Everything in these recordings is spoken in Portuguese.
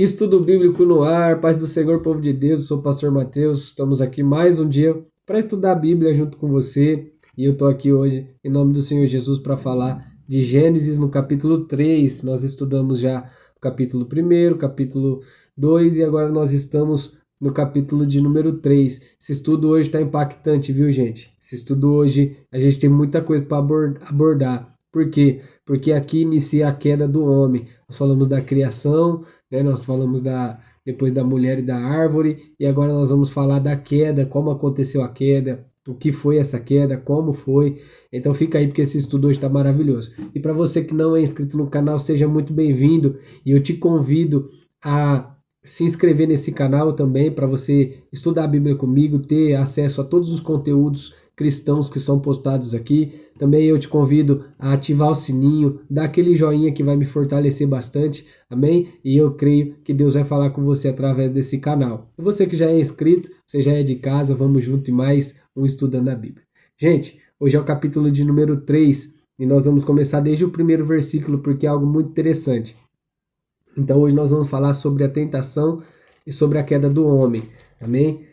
Estudo Bíblico no ar, paz do Senhor, povo de Deus, eu sou o pastor Mateus, estamos aqui mais um dia para estudar a Bíblia junto com você e eu estou aqui hoje em nome do Senhor Jesus para falar de Gênesis no capítulo 3. Nós estudamos já o capítulo 1, capítulo 2 e agora nós estamos no capítulo de número 3. Esse estudo hoje está impactante, viu, gente? Esse estudo hoje a gente tem muita coisa para abordar. Por quê? Porque aqui inicia a queda do homem. Nós falamos da criação, né? Nós falamos depois da mulher e da árvore, e agora nós vamos falar da queda, como aconteceu a queda, o que foi essa queda, como foi. Então fica aí porque esse estudo hoje está maravilhoso. E para você que não é inscrito no canal, seja muito bem-vindo e eu te convido a se inscrever nesse canal também para você estudar a Bíblia comigo, ter acesso a todos os conteúdos cristãos que são postados aqui. Também eu te convido a ativar o sininho, dar aquele joinha que vai me fortalecer bastante, amém? E eu creio que Deus vai falar com você através desse canal. E você que já é inscrito, você já é de casa, vamos junto em mais um Estudando a Bíblia. Gente, hoje é o capítulo de número 3 e nós vamos começar desde o primeiro versículo porque é algo muito interessante. Então hoje nós vamos falar sobre a tentação e sobre a queda do homem, amém?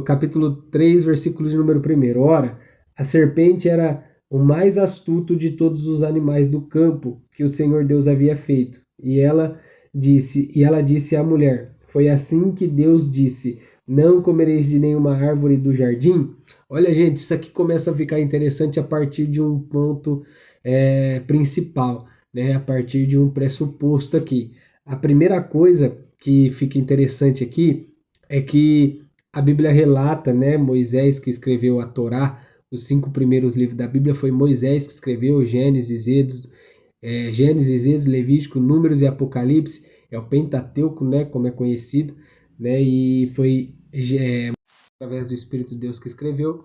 Capítulo 3, versículo de número 1. Ora, a serpente era o mais astuto de todos os animais do campo que o Senhor Deus havia feito. E ela disse à mulher: foi assim que Deus disse: não comereis de nenhuma árvore do jardim? Olha, gente, isso aqui começa a ficar interessante a partir de um ponto principal, né? A partir de um pressuposto aqui. A primeira coisa que fica interessante aqui é que a Bíblia relata, né, Moisés que escreveu a Torá, os 5 primeiros livros da Bíblia foi Moisés que escreveu Gênesis, Êxodo, Levítico, Números e Apocalipse, é o Pentateuco, né, como é conhecido, né, e foi através do Espírito de Deus que escreveu.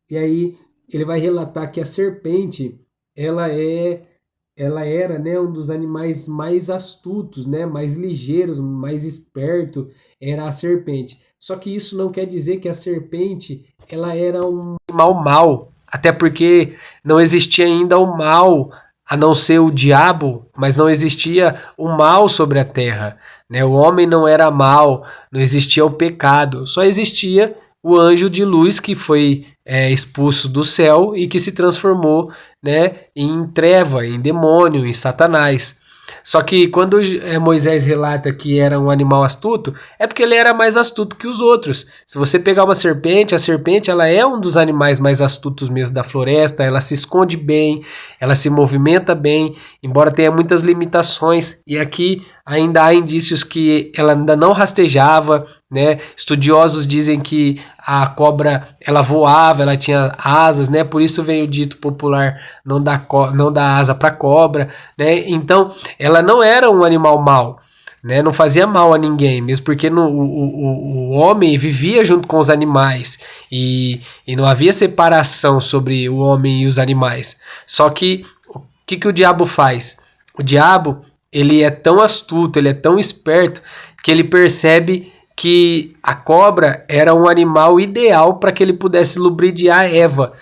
E aí ele vai relatar que a serpente, ela era, né, um dos animais mais astutos, né, mais ligeiros, mais esperto, era a serpente. Só que isso não quer dizer que a serpente ela era um animal mau, até porque não existia ainda o mal, a não ser o diabo, mas não existia o mal sobre a terra, né? O homem não era mal, não existia o pecado, só existia o anjo de luz que foi expulso do céu e que se transformou, né, em treva, em demônio, em Satanás. Só que quando Moisés relata que era um animal astuto, é porque ele era mais astuto que os outros. Se você pegar uma serpente, a serpente ela é um dos animais mais astutos mesmo da floresta, ela se esconde bem, ela se movimenta bem, embora tenha muitas limitações, e aqui ainda há indícios que ela ainda não rastejava, né? Estudiosos dizem que a cobra ela voava, ela tinha asas, né? Por isso veio o dito popular não dá asa para cobra, né? Então ela não era um animal mau, né? Não fazia mal a ninguém, mesmo porque o homem vivia junto com os animais e não havia separação sobre o homem e os animais. Só que o que o diabo faz? O diabo ele é tão astuto, ele é tão esperto que ele percebe que a cobra era um animal ideal para que ele pudesse lubridiar Eva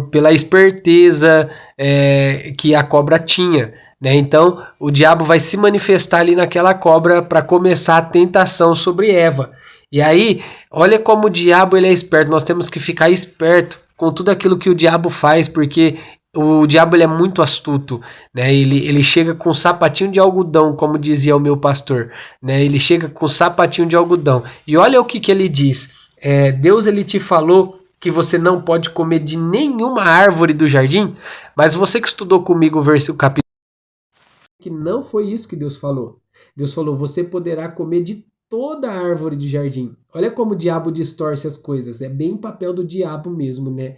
pela esperteza que a cobra tinha. Né? Então o diabo vai se manifestar ali naquela cobra para começar a tentação sobre Eva. E aí, olha como o diabo ele é esperto. Nós temos que ficar esperto com tudo aquilo que o diabo faz, porque o diabo ele é muito astuto, né? Ele chega com sapatinho de algodão, como dizia o meu pastor, né? Ele chega com sapatinho de algodão. E olha o que ele diz. Deus ele te falou que você não pode comer de nenhuma árvore do jardim, mas você que estudou comigo o capítulo que não foi isso que Deus falou. Deus falou: você poderá comer de toda a árvore do jardim. Olha como o diabo distorce as coisas. É bem papel do diabo mesmo, né?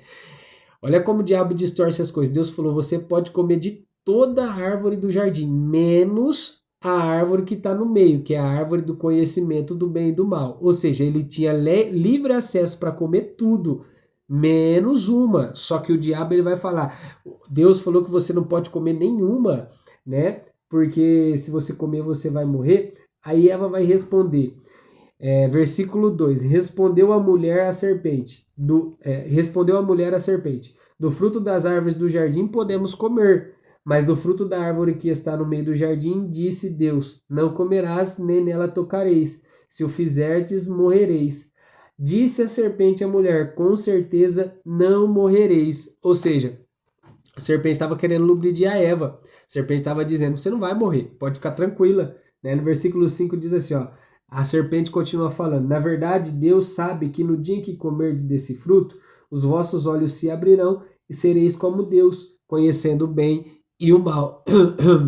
Olha como o diabo distorce as coisas. Deus falou: você pode comer de toda a árvore do jardim, menos a árvore que está no meio, que é a árvore do conhecimento do bem e do mal. Ou seja, ele tinha livre acesso para comer tudo, menos uma. Só que o diabo ele vai falar: Deus falou que você não pode comer nenhuma, né? Porque se você comer, você vai morrer. Aí Eva vai responder. Versículo 2: respondeu a mulher à serpente, do fruto das árvores do jardim podemos comer, Mas do fruto da árvore que está no meio do jardim, disse Deus: Não comerás, nem nela tocareis. Se o fizerdes, morrereis. Disse a serpente à mulher: Com certeza não morrereis. Ou seja, a serpente estava querendo lubrificar a Eva. A serpente estava dizendo: Você não vai morrer, pode ficar tranquila. Né? No versículo 5 diz assim: ó, a serpente continua falando: Na verdade, Deus sabe que no dia em que comerdes desse fruto, os vossos olhos se abrirão e sereis como Deus, conhecendo o bem e o mal.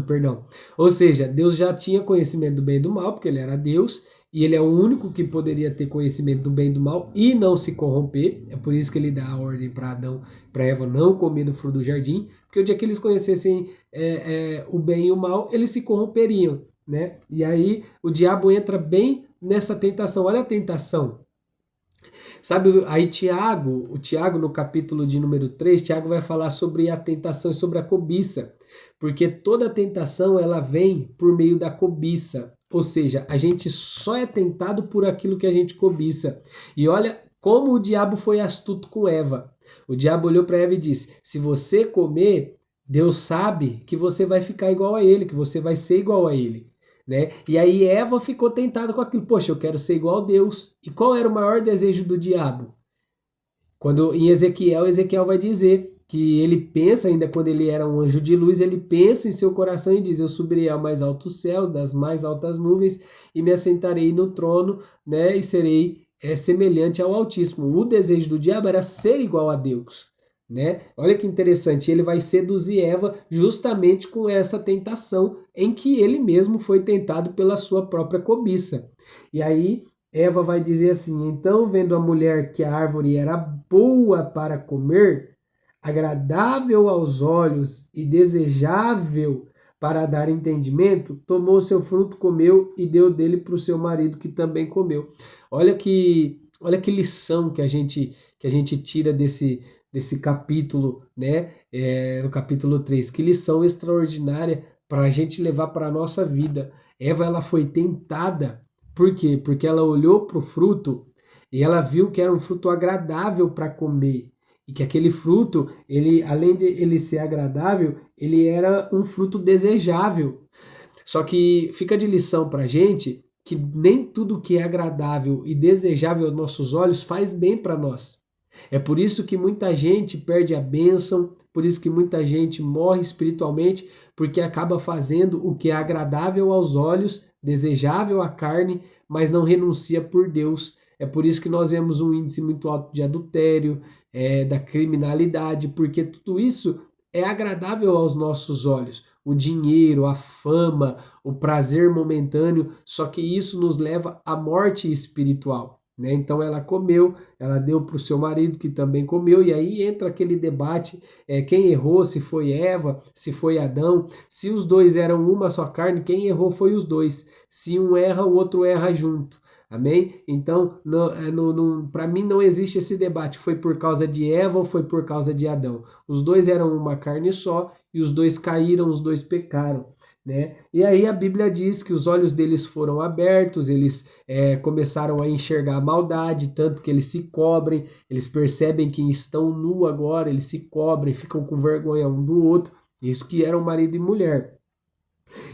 Perdão. Ou seja, Deus já tinha conhecimento do bem e do mal, porque ele era Deus, e ele é o único que poderia ter conhecimento do bem e do mal e não se corromper. É por isso que ele dá a ordem para Adão, para Eva não comer do fruto do jardim, porque o dia que eles conhecessem o bem e o mal, eles se corromperiam, né? E aí o diabo entra bem nessa tentação. Olha a tentação. Sabe, aí o Tiago no capítulo de número 3, Tiago vai falar sobre a tentação e sobre a cobiça, porque toda tentação ela vem por meio da cobiça, ou seja, a gente só é tentado por aquilo que a gente cobiça. E olha como o diabo foi astuto com Eva. O diabo olhou para Eva e disse: se você comer, Deus sabe que você vai ficar igual a ele, que você vai ser igual a ele. Né? E aí Eva ficou tentada com aquilo. Poxa, eu quero ser igual a Deus. E qual era o maior desejo do diabo? Quando em Ezequiel vai dizer que ele pensa, ainda quando ele era um anjo de luz, ele pensa em seu coração e diz: eu subirei ao mais altos céus, das mais altas nuvens, e me assentarei no trono, né? E serei semelhante ao Altíssimo. O desejo do diabo era ser igual a Deus. Né? Olha que interessante, ele vai seduzir Eva justamente com essa tentação em que ele mesmo foi tentado pela sua própria cobiça. E aí Eva vai dizer assim: então, vendo a mulher que a árvore era boa para comer, agradável aos olhos e desejável para dar entendimento, tomou seu fruto, comeu e deu dele para o seu marido, que também comeu. Olha que lição que a gente tira desse capítulo, né? No capítulo 3. Que lição extraordinária para a gente levar para a nossa vida. Eva, ela foi tentada. Por quê? Porque ela olhou para o fruto e ela viu que era um fruto agradável para comer. E que aquele fruto, ele, além de ele ser agradável, ele era um fruto desejável. Só que fica de lição para a gente que nem tudo que é agradável e desejável aos nossos olhos faz bem para nós. É por isso que muita gente perde a bênção, por isso que muita gente morre espiritualmente, porque acaba fazendo o que é agradável aos olhos, desejável à carne, mas não renuncia por Deus. É por isso que nós vemos um índice muito alto de adultério, da criminalidade, porque tudo isso é agradável aos nossos olhos. O dinheiro, a fama, o prazer momentâneo, só que isso nos leva à morte espiritual. Né? Então ela comeu, ela deu para o seu marido que também comeu, e aí entra aquele debate, quem errou, se foi Eva, se foi Adão, se os dois eram uma só carne, quem errou foi os dois, se um erra, o outro erra junto. Amém? Então, para mim não existe esse debate, foi por causa de Eva ou foi por causa de Adão. Os dois eram uma carne só e os dois caíram, os dois pecaram. Né? E aí a Bíblia diz que os olhos deles foram abertos, eles começaram a enxergar a maldade, tanto que eles se cobrem, eles percebem que estão nu agora, eles se cobrem, ficam com vergonha um do outro, isso que eram marido e mulher.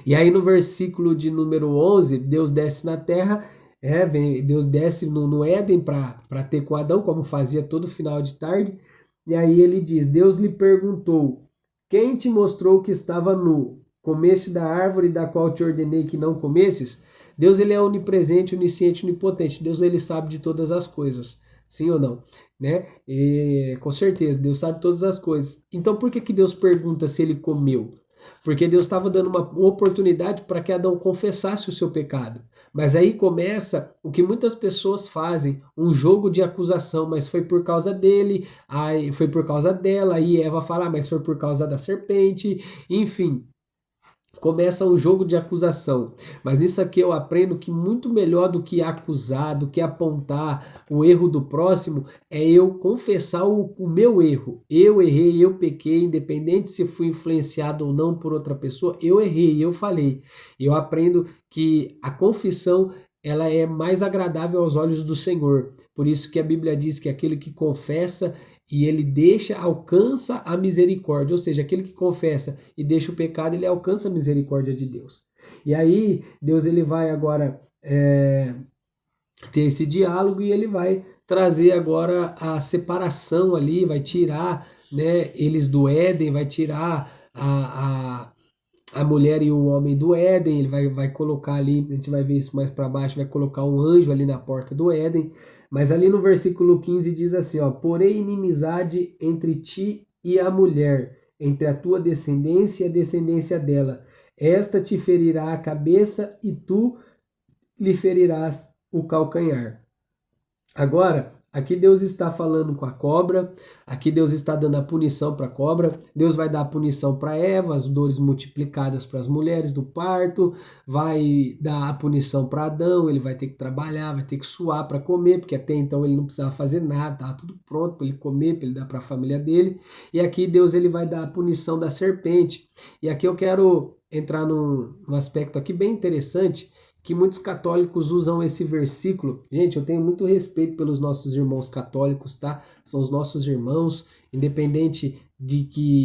E aí no versículo de número 11, Deus desce na terra, Deus desce no Éden para ter com Adão, como fazia todo final de tarde, e aí ele diz: Deus lhe perguntou: quem te mostrou que estava nu? Comeste da árvore da qual te ordenei que não comesses? Deus, ele é onipresente, onisciente, onipotente. Deus, ele sabe de todas as coisas. Sim ou não? Né? E, com certeza, Deus sabe todas as coisas. Então, por que Deus pergunta se ele comeu? Porque Deus estava dando uma oportunidade para que Adão confessasse o seu pecado. Mas aí começa o que muitas pessoas fazem, um jogo de acusação, mas foi por causa dele, aí foi por causa dela, aí Eva fala, mas foi por causa da serpente, enfim. Começa um jogo de acusação, mas nisso aqui eu aprendo que muito melhor do que acusar, do que apontar o erro do próximo, é eu confessar o meu erro. Eu errei, eu pequei, independente se fui influenciado ou não por outra pessoa, eu errei, eu falei. E eu aprendo que a confissão ela é mais agradável aos olhos do Senhor. Por isso que a Bíblia diz que aquele que confessa e ele alcança a misericórdia, ou seja, aquele que confessa e deixa o pecado, ele alcança a misericórdia de Deus. E aí, Deus ele vai agora ter esse diálogo e ele vai trazer agora a separação ali, vai tirar, né, eles do Éden, vai tirar a mulher e o homem do Éden, ele vai colocar ali, a gente vai ver isso mais para baixo, vai colocar um anjo ali na porta do Éden, mas ali no versículo 15 diz assim, ó, porém inimizade entre ti e a mulher, entre a tua descendência e a descendência dela, esta te ferirá a cabeça e tu lhe ferirás o calcanhar. Agora, aqui Deus está falando com a cobra, aqui Deus está dando a punição para a cobra, Deus vai dar a punição para Eva, as dores multiplicadas para as mulheres do parto, vai dar a punição para Adão, ele vai ter que trabalhar, vai ter que suar para comer, porque até então ele não precisava fazer nada, estava tudo pronto para ele comer, para ele dar para a família dele, e aqui Deus ele vai dar a punição da serpente, e aqui eu quero entrar num aspecto aqui bem interessante, que muitos católicos usam esse versículo. Gente, eu tenho muito respeito pelos nossos irmãos católicos, tá? São os nossos irmãos, independente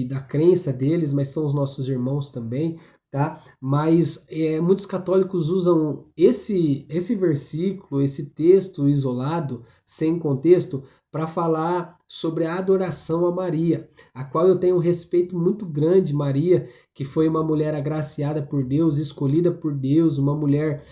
da crença deles, mas são os nossos irmãos também, tá? Mas muitos católicos usam esse versículo, esse texto isolado, sem contexto, para falar sobre a adoração a Maria, a qual eu tenho um respeito muito grande. Maria, que foi uma mulher agraciada por Deus, escolhida por Deus, uma mulher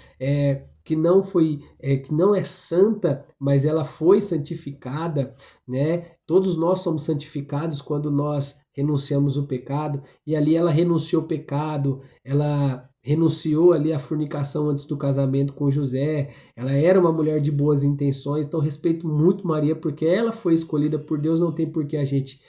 que não é santa, mas ela foi santificada, né? Todos nós somos santificados quando nós renunciamos o pecado, e ali ela renunciou o pecado, ela renunciou ali a fornicação antes do casamento com José, ela era uma mulher de boas intenções, então respeito muito Maria, porque ela foi escolhida por Deus, não tem por que a gente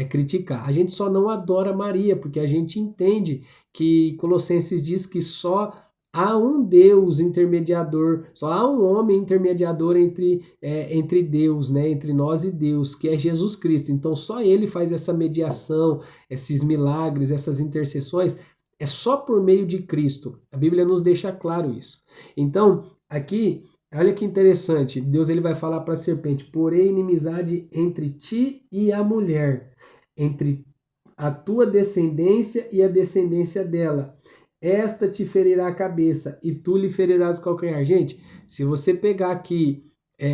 criticar. A gente só não adora Maria, porque a gente entende que Colossenses diz que só há um Deus intermediador, só há um homem intermediador entre Deus, né, entre nós e Deus, que é Jesus Cristo. Então só ele faz essa mediação, esses milagres, essas intercessões, é só por meio de Cristo. A Bíblia nos deixa claro isso. Então, aqui, olha que interessante, Deus ele vai falar para a serpente, porém inimizade entre ti e a mulher, entre a tua descendência e a descendência dela. Esta te ferirá a cabeça e tu lhe ferirás o calcanhar. Gente, se você pegar aqui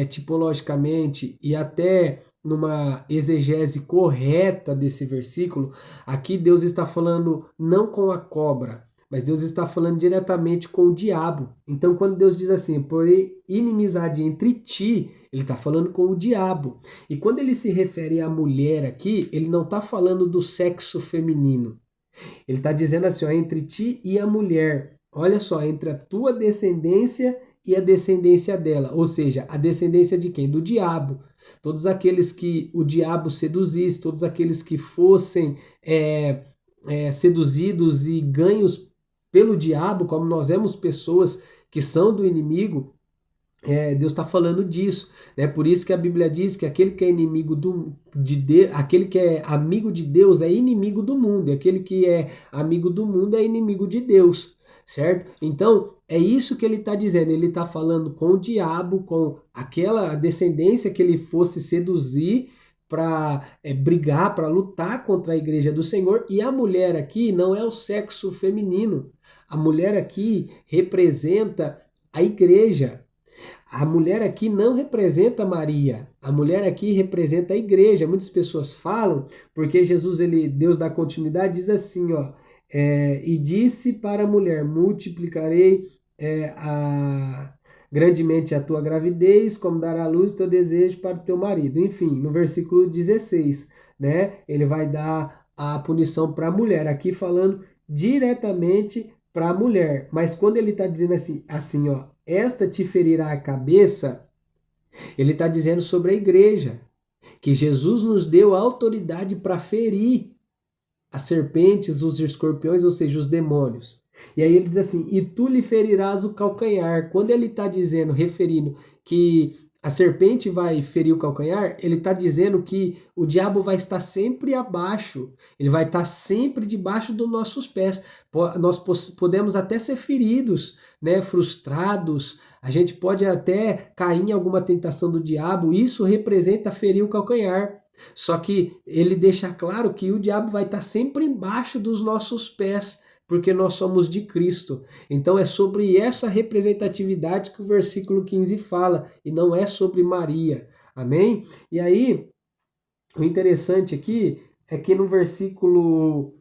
tipologicamente e até numa exegese correta desse versículo, aqui Deus está falando não com a cobra, mas Deus está falando diretamente com o diabo. Então, quando Deus diz assim, porém inimizade entre ti, ele está falando com o diabo. E quando ele se refere à mulher aqui, ele não está falando do sexo feminino. Ele está dizendo assim, ó, entre ti e a mulher. Olha só, entre a tua descendência e a descendência dela. Ou seja, a descendência de quem? Do diabo. Todos aqueles que o diabo seduzisse, todos aqueles que fossem seduzidos e ganhos pelo diabo, como nós vemos pessoas que são do inimigo, Deus está falando disso, né? Por isso que a Bíblia diz que aquele que é inimigo aquele que é amigo de Deus é inimigo do mundo, e aquele que é amigo do mundo é inimigo de Deus, certo? Então é isso que ele está dizendo. Ele está falando com o diabo, com aquela descendência que ele fosse seduzir para brigar, para lutar contra a igreja do Senhor. E a mulher aqui não é o sexo feminino. A mulher aqui representa a igreja. A mulher aqui não representa Maria, a mulher aqui representa a igreja. Muitas pessoas falam, porque Deus dá continuidade, diz assim, ó, e disse para a mulher, multiplicarei grandemente a tua gravidez, como dará à luz o teu desejo para o teu marido. Enfim, no versículo 16, né, ele vai dar a punição para a mulher, aqui falando diretamente para a mulher. Mas quando ele está dizendo assim, ó, esta te ferirá a cabeça, ele está dizendo sobre a igreja, que Jesus nos deu autoridade para ferir as serpentes, os escorpiões, ou seja, os demônios. E aí ele diz assim, e tu lhe ferirás o calcanhar. Quando ele está dizendo, referindo que a serpente vai ferir o calcanhar, ele está dizendo que o diabo vai estar sempre abaixo, ele vai estar sempre debaixo dos nossos pés. Nós podemos até ser feridos, né, frustrados, a gente pode até cair em alguma tentação do diabo, isso representa ferir o calcanhar. Só que ele deixa claro que o diabo vai estar sempre embaixo dos nossos pés, porque nós somos de Cristo. Então é sobre essa representatividade que o versículo 15 fala, e não é sobre Maria. Amém? E aí, o interessante aqui é que no versículo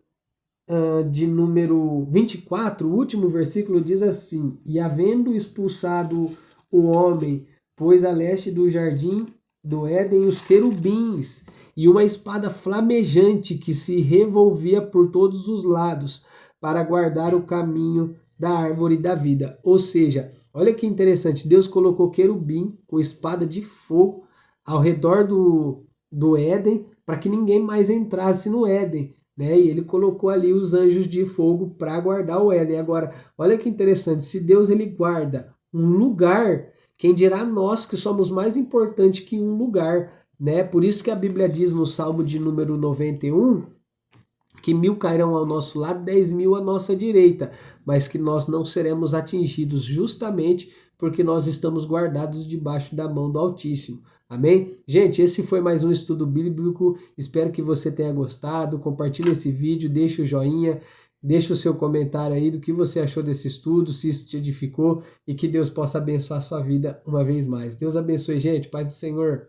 de número 24, o último versículo diz assim: E havendo expulsado o homem, pôs a leste do jardim do Éden os querubins e uma espada flamejante que se revolvia por todos os lados para guardar o caminho da árvore da vida. Ou seja, olha que interessante, Deus colocou querubim com espada de fogo ao redor do Éden para que ninguém mais entrasse no Éden. Né? E ele colocou ali os anjos de fogo para guardar o Éden. Agora, olha que interessante, se Deus ele guarda um lugar, quem dirá nós que somos mais importantes que um lugar, né? Por isso que a Bíblia diz no Salmo de número 91 que 1000 cairão ao nosso lado, 10.000 à nossa direita, mas que nós não seremos atingidos justamente porque nós estamos guardados debaixo da mão do Altíssimo. Amém? Gente, esse foi mais um estudo bíblico. Espero que você tenha gostado. Compartilhe esse vídeo, deixe o joinha, deixe o seu comentário aí do que você achou desse estudo, se isso te edificou e que Deus possa abençoar a sua vida uma vez mais. Deus abençoe, gente. Paz do Senhor.